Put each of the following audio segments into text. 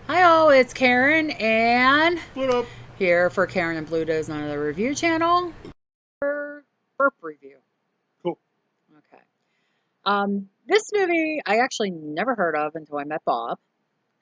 Hi all, it's Karen and What up? here for Karen and Blue Does None of the Review channel. Burp review. Cool. Okay. This movie I actually never heard of until I met Bob,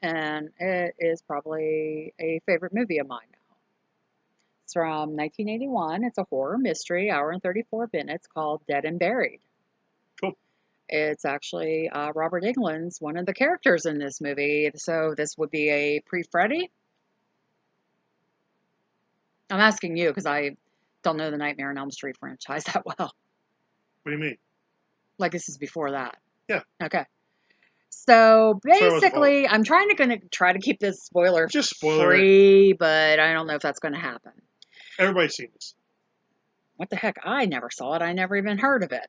and it is probably a favorite movie of mine now. It's from 1981. It's a horror mystery, hour and 34 minutes, called Dead and Buried. Cool. It's actually Robert Englund's one of the characters in this movie, so this would be a pre-Freddy. I'm asking you because I don't know the Nightmare on Elm Street franchise that well. What do you mean? Like this is before that. Yeah. Okay. So Sorry, I was all. basically, I'm gonna try to keep this spoiler Just spoiler it. free, but I don't know if that's gonna happen. Everybody's seen this. What the heck? I never saw it. I never even heard of it.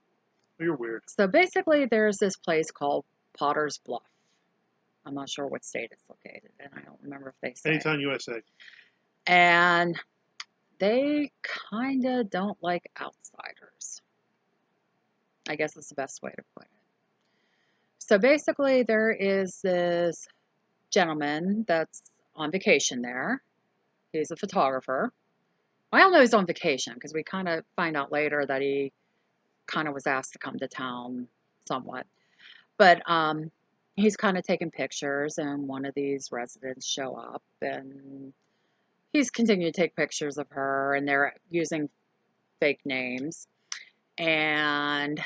You're weird. So basically, there's this place called Potter's Bluff. I'm not sure what state it's located in. I don't remember if they say. Anytime USA. And they kind of don't like outsiders. I guess that's the best way to put it. So basically, there is this gentleman that's on vacation there. He's a photographer. I don't know he's on vacation because we kind of find out later that he kind of was asked to come to town somewhat. But he's kind of taking pictures, and one of these residents show up, and he's continuing to take pictures of her, and they're using fake names. And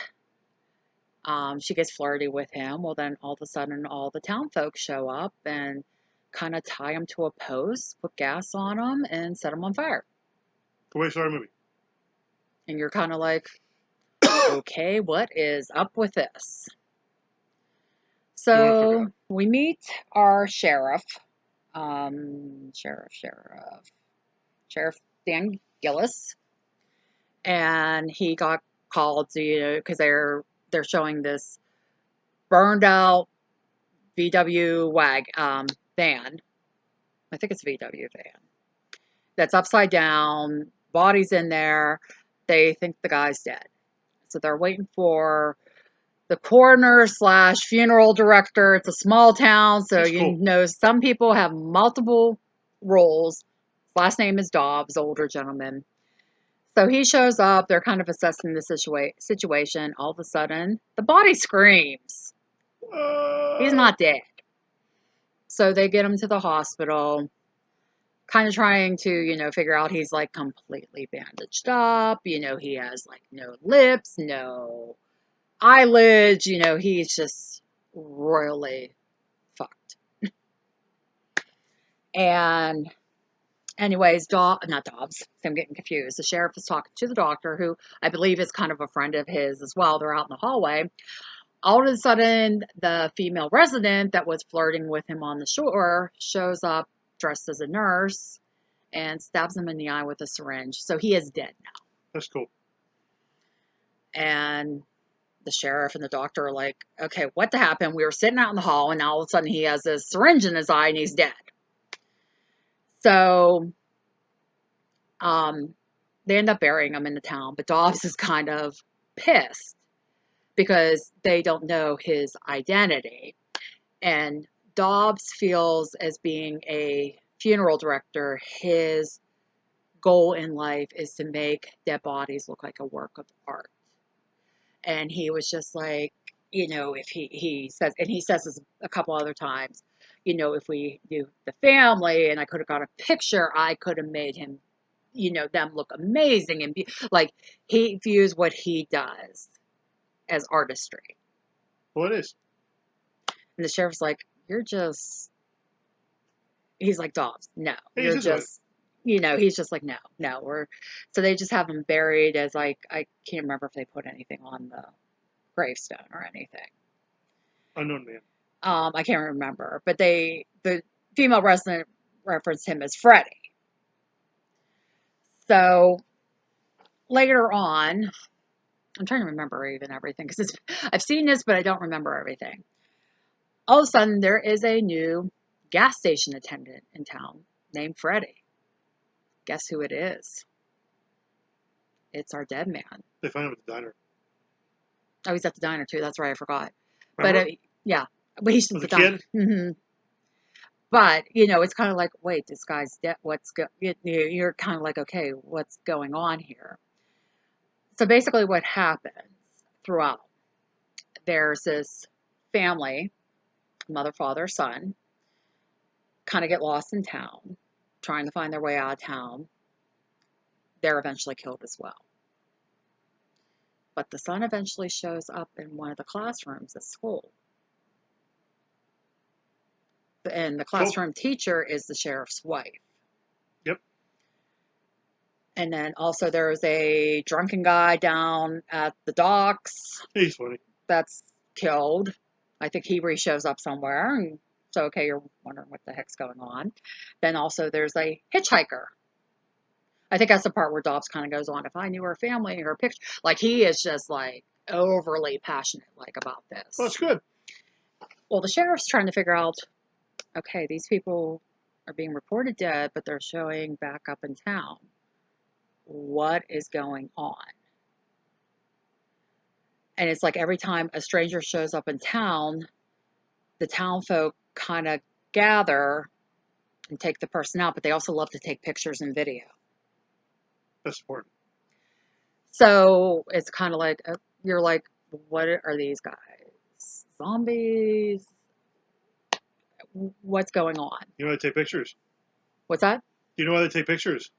she gets flirty with him. Well, then all of a sudden, all the town folks show up and kind of tie him to a post, put gas on him, and set him on fire. The way to start a movie. And you're kind of like, okay, what is up with this? You want to fuck it So up. we meet our sheriff, Sheriff Dan Gillis, and he got called to because they're showing this burned out van. I think it's VW van that's upside down. Body's in there. They think the guy's dead, so they're waiting for the coroner slash funeral director. It's a small town, so It's you cool. know some people have multiple roles. Last name is Dobbs, older gentleman. So he shows up. They're kind of assessing the situation. All of a sudden, the body screams. He's Uh, not dead. So they get him to the hospital, kind of trying to, figure out he's like completely bandaged up. He has like no lips, no eyelids. He's just royally fucked. And anyways, not Dobbs. I'm getting confused. The sheriff is talking to the doctor, who I believe is kind of a friend of his as well. They're out in the hallway. All of a sudden, the female resident that was flirting with him on the shore shows up dressed as a nurse and stabs him in the eye with a syringe. So he is dead now. that's cool. And the sheriff and the doctor are like, okay, what happened? We were sitting out in the hall, and now all of a sudden he has a syringe in his eye and he's dead. So they end up burying him in the town, but Dobbs is kind of pissed because they don't know his identity. And Dobbs feels, as being a funeral director, his goal in life is to make dead bodies look like a work of art. And he was just like, if he says, and he says this a couple other times, if we knew the family and I could have got a picture, I could have made him, them look amazing and be like, he views what he does as artistry. Well, it is. And the sheriff's like, you're just, he's like, Dobbs, no, Hey, you're he's his way. just, he's just like, no, no, so they just have him buried as like, I can't remember if they put anything on the gravestone or anything. Unknown man. I can't remember, but the female resident referenced him as Freddie. So later on, I'm trying to remember even everything because I've seen this, but I don't remember everything. All of a sudden, there is a new gas station attendant in town named Freddie. Guess who it is? It's our dead man. They find him at the diner. Oh, he's at the diner too. That's right, I forgot. But Remember? yeah, but he's at As the a diner. kid? But, you know, it's kind of like, wait, this guy's dead. You're kind of like, okay, what's going on here? So basically, what happens throughout, there's this family, mother, father, son, kind of get lost in town, trying to find their way out of town. They're eventually killed as well. But the son eventually shows up in one of the classrooms at school. And the Cool. classroom teacher is the sheriff's wife. Yep. And then also there's a drunken guy down at the docks He's funny. that's killed. I think he shows up somewhere. And so, okay, you're wondering what the heck's going on. Then also there's a hitchhiker. I think that's the part where Dobbs kind of goes on. If I knew her family, her picture, like he is just like overly passionate, like about this. Well, that's good. Well, the sheriff's trying to figure out, okay, these people are being reported dead, but they're showing back up in town. What is going on? And it's like every time a stranger shows up in town, the town folk kind of gather and take the person out, but they also love to take pictures and video. That's important. So it's kind of like, you're like, what are these guys? Zombies? What's going on? You know how to take pictures? What's that? You know how to take pictures?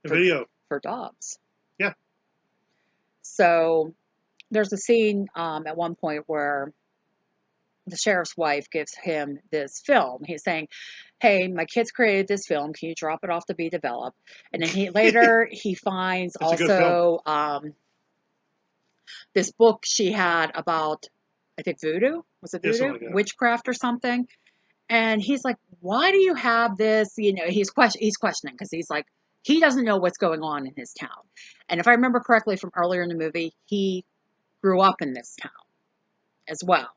The For- video. For Dobbs. Yeah. So there's a scene at one point where the sheriff's wife gives him this film. He's saying, hey, my kids created this film. Can you drop it off to be developed? And then he finds That's a good film. also this book she had about, I think, voodoo. Was it Yeah, voodoo? something like that. Witchcraft or something. And he's like, why do you have this? You know, he's questioning because he's like, he doesn't know what's going on in his town. And if I remember correctly from earlier in the movie, he grew up in this town as well.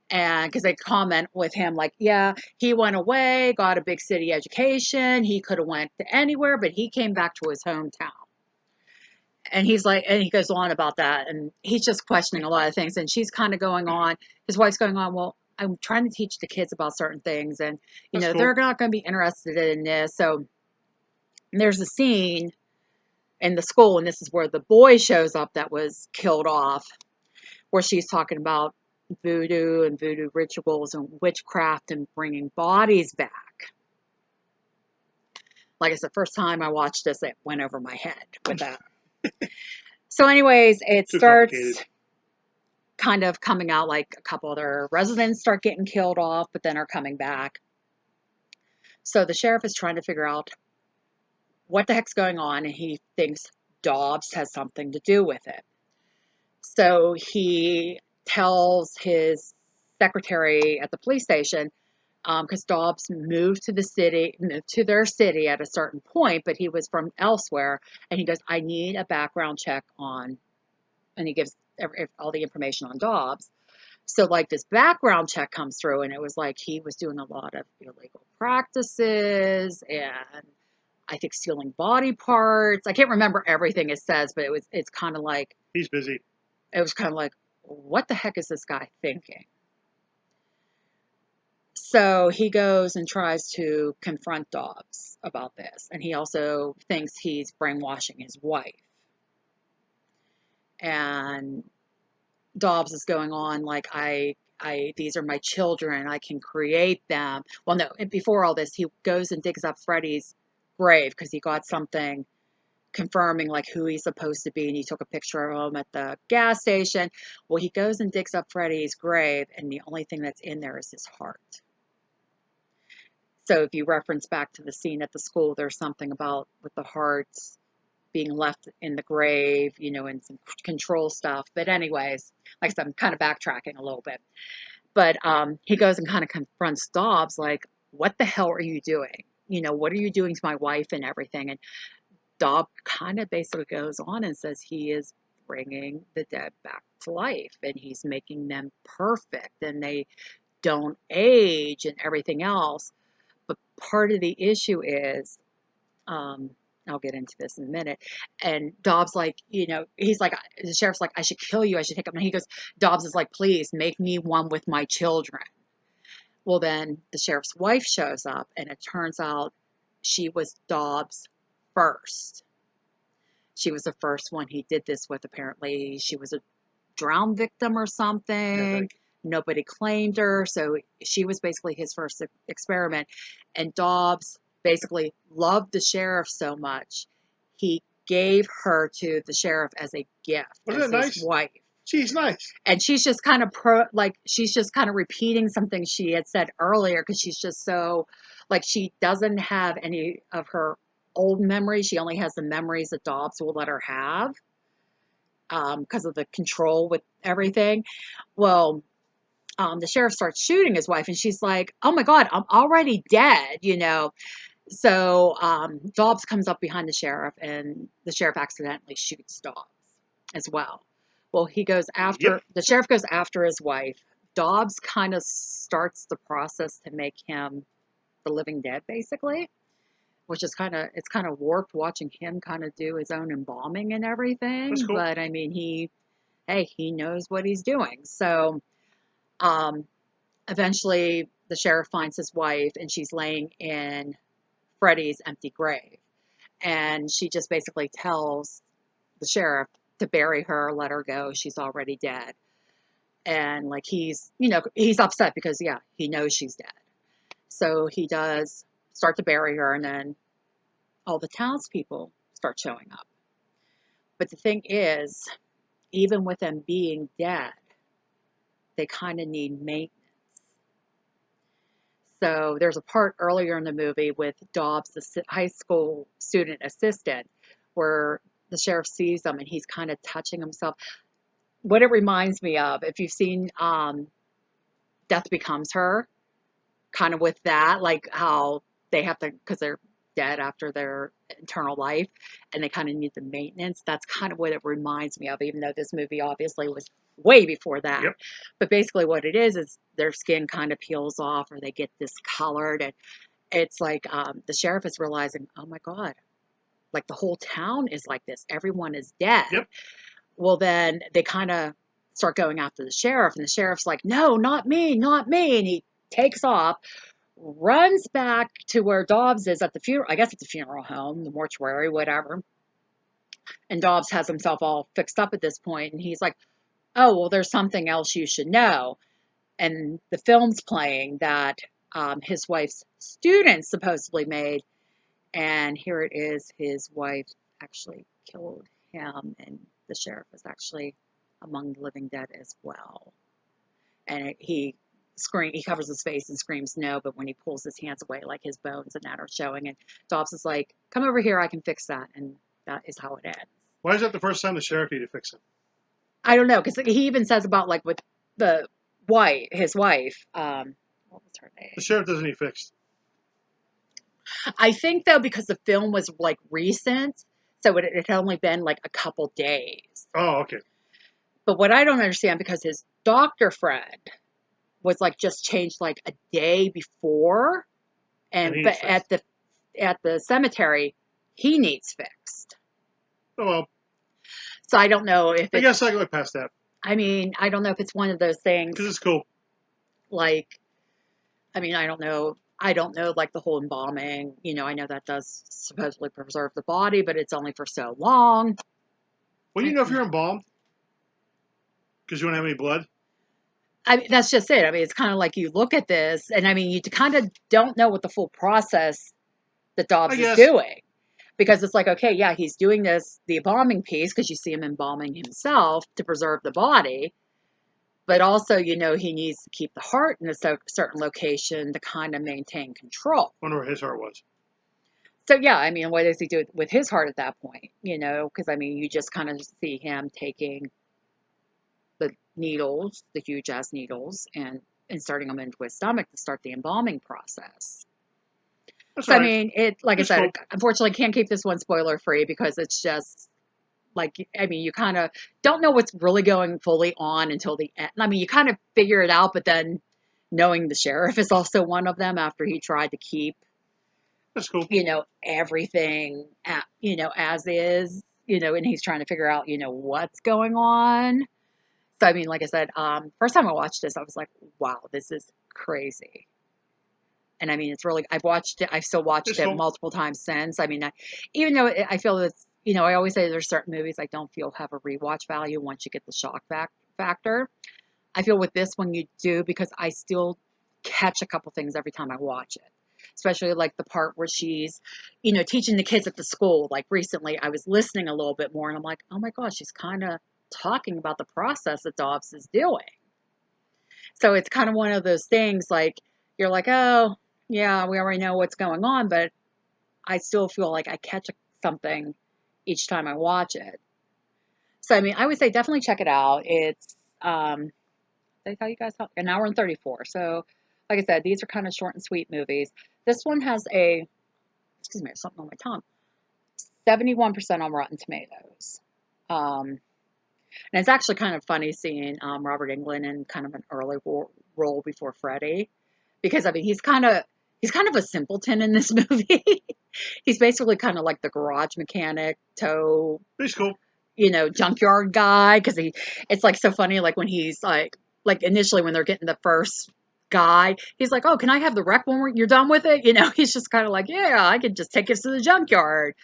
And because they comment with him like, yeah, he went away, got a big city education. He could have went to anywhere, but he came back to his hometown. And he's like, and he goes on about that. And he's just questioning a lot of things. And she's kind of going on, his wife's going on, well, I'm trying to teach the kids about certain things. And, you That's know, cool. they're not going to be interested in this. So there's a scene in the school, and this is where the boy shows up that was killed off, where she's talking about voodoo and voodoo rituals and witchcraft and bringing bodies back. Like I said, first time I watched this, it went over my head with that. So anyways, it Too starts complicated. kind of coming out like a couple other residents start getting killed off, but then are coming back. So the sheriff is trying to figure out what the heck's going on, and he thinks Dobbs has something to do with it. So he tells his secretary at the police station, because Dobbs moved to their city at a certain point, but he was from elsewhere, and he goes, I need a background check on, and he gives all the information on Dobbs. So like this background check comes through, and it was like he was doing a lot of illegal practices and I think stealing body parts. I can't remember everything it says, but it's kind of like, He's busy. it was kind of like, what the heck is this guy thinking? So he goes and tries to confront Dobbs about this. And he also thinks he's brainwashing his wife. And Dobbs is going on like, these are my children. I can create them. Well, no, before all this, he goes and digs up Freddie's grave because he got something confirming like who he's supposed to be, and he took a picture of him at the gas station. Well, he goes and digs up Freddie's grave, and the only thing that's in there is his heart. So if you reference back to the scene at the school, there's something about with the heart being left in the grave, you know, and some control stuff. But anyways, like I said, I'm kind of backtracking a little bit. But he goes and kind of confronts Dobbs like, what the hell are you doing? You know, what are you doing to my wife and everything? And Dobbs kind of basically goes on and says he is bringing the dead back to life and he's making them perfect and they don't age and everything else. But part of the issue is, I'll get into this in a minute. And Dobbs, like, you know, he's like, the sheriff's like, I should kill you. I should take him. And he goes, Dobbs is like, please make me one with my children. Well, then the sheriff's wife shows up, and it turns out she was Dobbs' first. She was the first one he did this with, apparently. She was a drowned victim or Yeah, something. Nobody claimed her, so she was basically his first experiment. And Dobbs basically loved the sheriff so much, he gave her to the sheriff as a gift, Wasn't as that his nice? wife. She's nice. And she's just kind of she's just kind of repeating something she had said earlier because she's just so, like, she doesn't have any of her old memories. She only has the memories that Dobbs will let her have because of the control with everything. Well, the sheriff starts shooting his wife, and she's like, "Oh my God, I'm already dead," you know. So Dobbs comes up behind the sheriff, and the sheriff accidentally shoots Dobbs as well. Well, Yep. the sheriff goes after his wife. Dobbs kind of starts the process to make him the living dead, basically, which is it's kind of warped watching him kind of do his own embalming and That's everything. cool. But I mean, he knows what he's doing. So um, eventually, the sheriff finds his wife, and she's laying in Freddie's empty grave. And she just basically tells the sheriff to bury her, let her go. She's already dead. And like he's upset because yeah, he knows she's dead. So he does start to bury her, and then all the townspeople start showing up. But the thing is, even with them being dead, they kind of need maintenance. So there's a part earlier in the movie with Dobbs, the high school student assistant, where the sheriff sees him and he's kind of touching himself. What it reminds me of, if you've seen Death Becomes Her, kind of with that, like how they have to, because they're dead after their internal life, and they kind of need the maintenance. That's kind of what it reminds me of, even though this movie obviously was way before that. Yep. But basically, what it is their skin kind of peels off, or they get discolored, and it's like the sheriff is realizing, oh my God, like the whole town is like this. Everyone is dead. Yep. Well, then they kind of start going after the sheriff, and the sheriff's like, no, not me, not me. And he takes off, runs back to where Dobbs is at the funeral, I guess it's a funeral home, the mortuary, whatever. And Dobbs has himself all fixed up at this point, and he's like, oh, well, there's something else you should know. And the film's playing that his wife's student supposedly made. And here it is, his wife actually killed him, and the sheriff is actually among the living dead as well. And he covers his face and screams no, but when he pulls his hands away, like his bones and that are showing, and Dobbs is like, come over here, I can fix that. And that is how it ends. Why is that the first time the sheriff needed to fix him? I don't know, because he even says about like with the his wife, what was her name? The sheriff doesn't need fixed. I think though, because the film was like recent, so it had only been like a couple days. Oh, okay. But what I don't understand, because his doctor friend was like just changed like a day before, And he but needs fixed. at the cemetery, he needs fixed. Oh well, So I don't know if I guess I go past that I mean, I don't know if it's one of those things because it's cool. like, I mean, I don't know. I don't know, like the whole embalming. You know, I know that does supposedly preserve the body, but it's only for so long. Well, you know if you're embalmed because you don't have any blood. I mean, that's just it. I mean, it's kind of like you look at this, and I mean, you kind of don't know what the full process that I Dobbs is guess. doing. Because it's like, okay, yeah, he's doing the embalming piece, because you see him embalming himself to preserve the body. But also, you know, he needs to keep the heart in a certain location to kind of maintain control. Wonder where his heart was. So, yeah, I mean, what does he do with his heart at that point? You know, because I mean, you just kind of see him taking the needles, the huge ass needles, and inserting them into his stomach to start the embalming process. That's So, I all right. mean, like I It's said, cool. unfortunately, can't keep this one spoiler free because it's just like, I mean, you kind of don't know what's really going fully on until the end. I mean, you kind of figure it out, but then knowing the sheriff is also one of them after he tried to keep, That's cool. you know, everything, you know, as is, you know, and he's trying to figure out, you know, what's going on. So, I mean, like I said, first time I watched this, I was like, wow, this is crazy. And I mean, it's really, I've watched it, I've still watched It's it cool. multiple times since. I mean, even though I feel it's, I always say there's certain movies I don't feel have a rewatch value once you get the shock factor. I feel with this one you do because I still catch a couple things every time I watch it. Especially like the part where she's, teaching the kids at the school. Like recently, I was listening a little bit more and I'm like, oh my gosh, she's kind of talking about the process that Dobbs is doing. So it's kind of one of those things like, you're like, oh, yeah, we already know what's going on, but I still feel like I catch something each time I watch it. So, I mean, I would say definitely check it out. It's, did I tell you guys how? An hour and 34. So, like I said, these are kind of short and sweet movies. This one has excuse me, something on my tongue, 71% on Rotten Tomatoes. Um, and it's actually kind of funny seeing Robert Englund in kind of an early role before Freddy, because I mean he's kind of a simpleton in this movie. He's basically kind of like the garage mechanic, It's cool. junkyard guy. Because it's like so funny. Like when he's like initially when they're getting the first guy, he's like, "Oh, can I have the wreck when you're done with it?" He's just kind of like, "Yeah, I could just take it to the junkyard."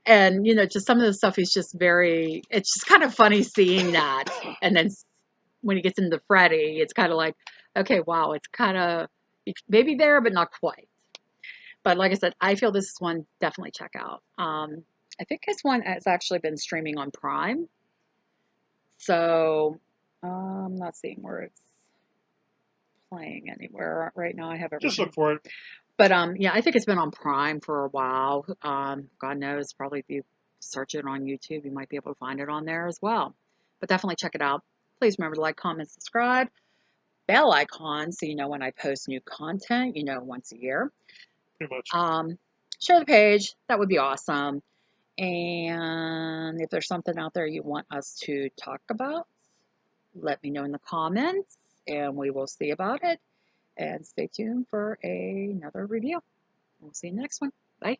And just some of the stuff is just it's just kind of funny seeing that. And then when he gets into Freddy, it's kind of like, okay, wow, it's kind of maybe there but not quite. But like I said, I feel this one definitely check out. I think this one has actually been streaming on Prime, so I'm not seeing where it's playing anywhere right now. I have Just everything. look for it. But yeah, I think it's been on Prime for a while. God knows, probably if you search it on YouTube, you might be able to find it on there as well. But definitely check it out. Please remember to like, comment, subscribe, bell icon so you know when I post new content, once a year. Pretty much. Share the page. That would be awesome. And if there's something out there you want us to talk about, let me know in the comments and we will see about it. And stay tuned for another review. We'll see you next one. Bye.